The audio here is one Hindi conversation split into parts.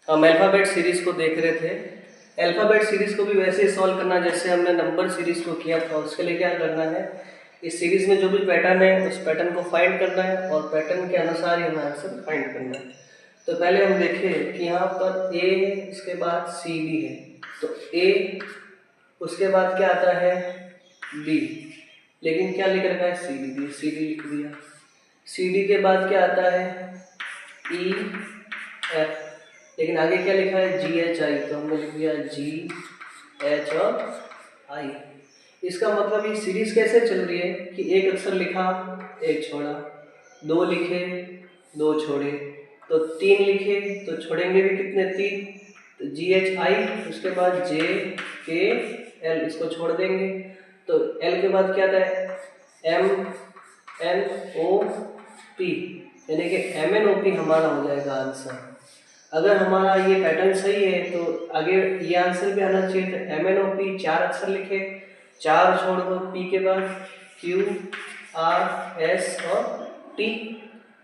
हम अल्फ़ाबेट सीरीज़ को देख रहे थे। अल्फ़ाबेट सीरीज़ को भी वैसे ही सॉल्व करना जैसे हमने नंबर सीरीज़ को किया था। उसके लिए क्या करना है, इस सीरीज़ में जो भी पैटर्न है उस पैटर्न को फाइंड करना है और पैटर्न के अनुसार ही हमें आंसर फाइंड करना है। तो पहले हम देखें कि यहाँ पर ए है, उसके बाद सी डी है। तो ए, उसके बाद क्या आता है बी, लेकिन क्या लिख रखा है सी डी, सी डी लिख दिया। सी डी के बाद क्या आता है ई एफ, लेकिन आगे क्या लिखा है जी एच आई, तो हमने लिख दिया जी एच और आई। इसका मतलब ये सीरीज कैसे चल रही है कि एक अक्षर लिखा एक छोड़ा, दो लिखे दो छोड़े, तो तीन लिखे तो छोड़ेंगे भी कितने, तीन। तो जी एच आई, उसके बाद जे के एल, इसको छोड़ देंगे। तो एल के बाद क्या आता है एम एन ओ पी, यानी कि एम एन ओ पी हमारा हो जाएगा आंसर। अगर हमारा ये पैटर्न सही है तो आगे ये आंसर भी आना चाहिए। तो एम एन ओ पी, चार अक्षर लिखे, चार छोड़ दो पी के बाद, क्यू आर एस और टी,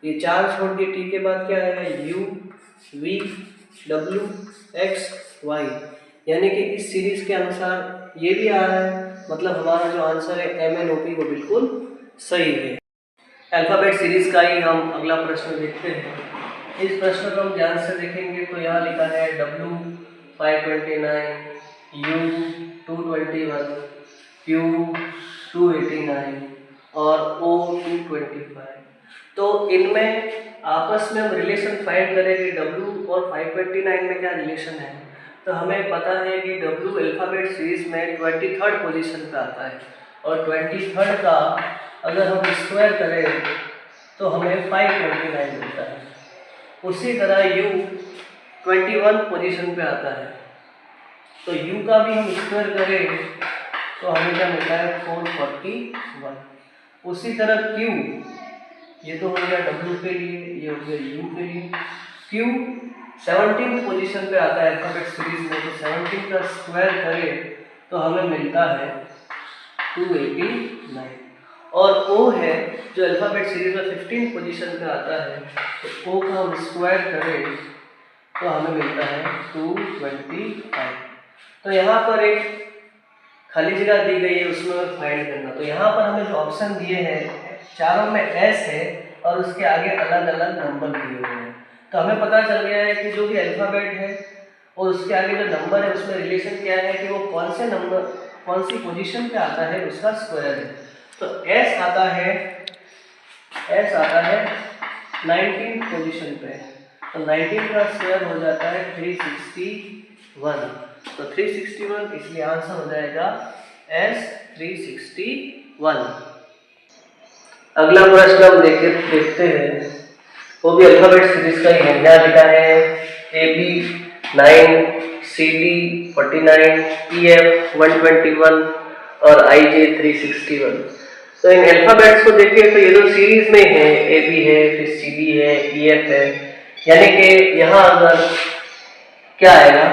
ये चार छोड़ दिए। टी के बाद क्या आएगा U V W X Y, यानी कि इस सीरीज के अनुसार ये भी आ रहा है। मतलब हमारा जो आंसर है एम एन ओ पी वो बिल्कुल सही है। अल्फ़ाबेट सीरीज का ही हम अगला प्रश्न देखते हैं। इस प्रश्न को हम ध्यान से देखेंगे तो यहाँ लिखा है W 529, U 221, Q 289 और O 225। तो इनमें आपस में हम रिलेशन फाइंड करेंगे W और 529 में क्या रिलेशन है। तो हमें पता है कि W अल्फ़ाबेट सीरीज में 23rd पोजीशन पे आता है और 23rd का अगर हम स्क्वायर करें तो हमें 529 मिलता है। उसी तरह U 21 पोजीशन पे आता है, तो U का भी हम स्क्वायर करें तो हमें क्या मिलता है 441। उसी तरह Q, ये तो हो गया W के लिए, ये हो गया U के लिए। Q 17 पोजीशन पे आता है अल्फ़ाबेट सीरीज में, तो 17 का स्क्वायर करें तो हमें मिलता है 289। और O है जो अल्फ़ाबेट सीरीज में 15 पोजीशन पे आता है, तो O का हम स्क्वायर करें तो हमें मिलता है 225। तो यहाँ पर एक खाली जगह दी गई है, उसमें फाइंड करना। तो यहाँ पर हमें जो ऑप्शन दिए हैं चारों में S है और उसके आगे अलग अलग नंबर दिए हुए हैं। तो हमें पता चल गया है कि जो भी अल्फ़ाबेट है और उसके आगे जो नंबर है उसमें रिलेशन क्या है कि वो कौन से नंबर कौन सी पोजीशन पे आता है उसका स्क्वायर है। तो S आता है 19 पोजीशन पे, तो 19 का स्क्वायर हो जाता है 361। तो 361, इसलिए आंसर हो जाएगा S 361। अगला प्रश्न हम देखते हैं, वो भी अल्फ़ाबेट सीरीज का ही है। यहाँ लिखा है AB 9, CD 49, EF 121 और IJ 361। तो इन अल्फ़ाबेट्स को देखिए तो ये तो सीरीज में है, AB है, फिर CD है, EF है, यानी कि यहाँ अगर क्या आएगा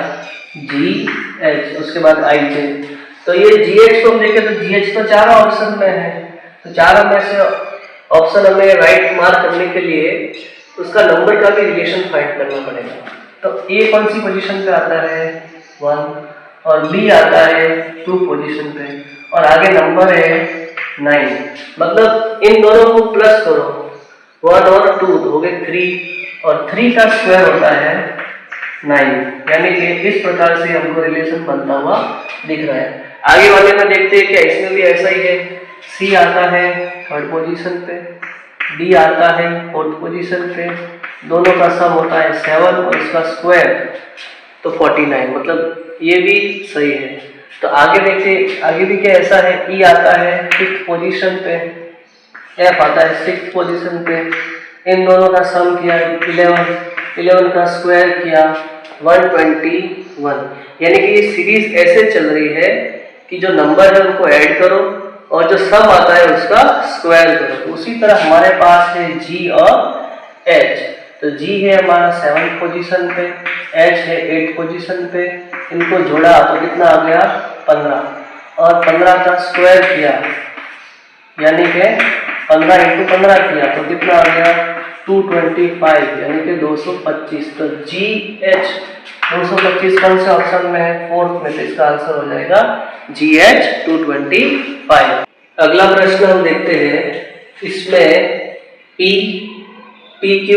GH, उसके बाद IJ। तो ये GH को हम देखें तो GH तो चारों ऑप्शन में है, तो चारों में से ऑप्शन हमें राइट मार्क करने के लिए उसका नंबर का भी रिलेशन फाइंड करना पड़ेगा। तो A कौन सी पोजीशन पे आता है 1 और B आता है 2 पोजीशन पे और आगे नंबर है 9। मतलब इन दोनों को प्लस करो, 1 और 2 हो गए 3 और 3 का स्क्वायर होता है 9, यानी कि इस प्रकार से हमको रिलेशन बनता हुआ दिख रहा है। आगे वाले में देखते हैं क्या इसमें भी ऐसा ही है। C आता है 3rd पोजीशन पे, D आता है 4th पोजीशन पे, दोनों का सम होता है 7 और इसका स्क्वायर तो 49, मतलब ये भी सही है। तो आगे देखिए, आगे भी क्या ऐसा है, E आता है 5th पोजीशन पे, F आता है 6th पोजीशन पे, इन दोनों का सम किया 11 का स्क्वायर किया 121। यानी कि ये सीरीज ऐसे चल रही है कि जो नंबर है उनको ऐड करो और जो सम आता है उसका स्क्वायर करो। तो उसी तरह हमारे पास है G और H। तो G है हमारा 7th पोजीशन पे, H है 8th पोजीशन पे, इनको जोड़ा तो कितना आ गया 15 और 15 का स्क्वायर किया यानी कि 15 × 15 किया तो कितना आ गया 225, यानी कि 225। तो GH 225 कौन से ऑप्शन में है? फोर्थ में, तो इसका आंसर हो जाएगा GH225। अगला प्रश्न हम देखते हैं, इसमें P, PQ,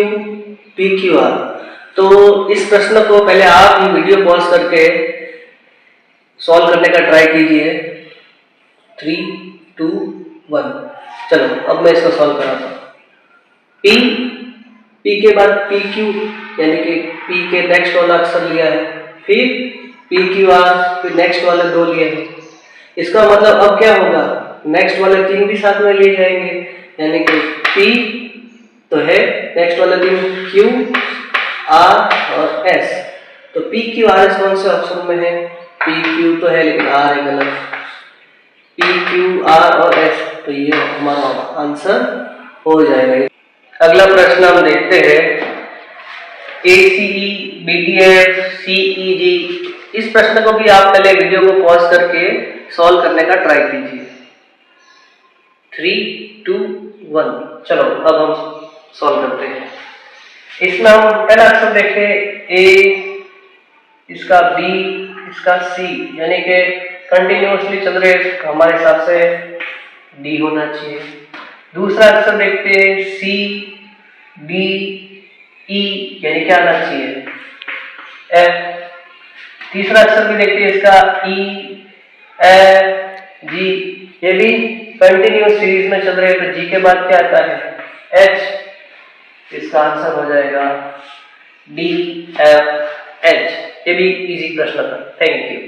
PQR। तो इस प्रश्न को पहले आप ही वीडियो पॉज करके सॉल्व करने का ट्राई कीजिए। 3, 2, 1। चलो अब मैं इसको सॉल्व कराता हूँ। P के बाद PQ, यानी कि P के नेक्स्ट वाला अक्षर लिया है, फिर PQR, फिर नेक्स्ट वाले 2 लिए हैं। इसका मतलब अब क्या होगा, नेक्स्ट वाले 3 भी साथ में लिए जाएंगे, यानी कि P तो है, नेक्स्ट वाले 3 Q, R और S। तो PQRS कौन से ऑप्शन में है? PQ तो है लेकिन R है गलत। PQR और S, तो ये हमारा आंसर हो जाएगा। अगला प्रश्न हम देखते हैं, ACE, BTF, CEG। इस प्रश्न को भी आप पहले वीडियो को पॉज करके सॉल्व करने का ट्राई कीजिए। 3, 2, 1। चलो अब हम सॉल्व करते हैं। इसमें हम पहला अक्षर देखें A, इसका B, इसका C, यानी कि कंटिन्यूअसली चल रहे, हमारे हिसाब से D होना चाहिए। दूसरा अक्षर देखते हैं C, D, E, यानी क्या आना चाहिए? F। तीसरा अक्षर भी देखते हैं इसका E, F, G, ये भी कंटिन्यूअस सीरीज में चल रहे हैं, तो G के बाद क्या आता है? H। इसका आंसर हो जाएगा D, F, H। ये भी इजी प्रश्न था। Thank you.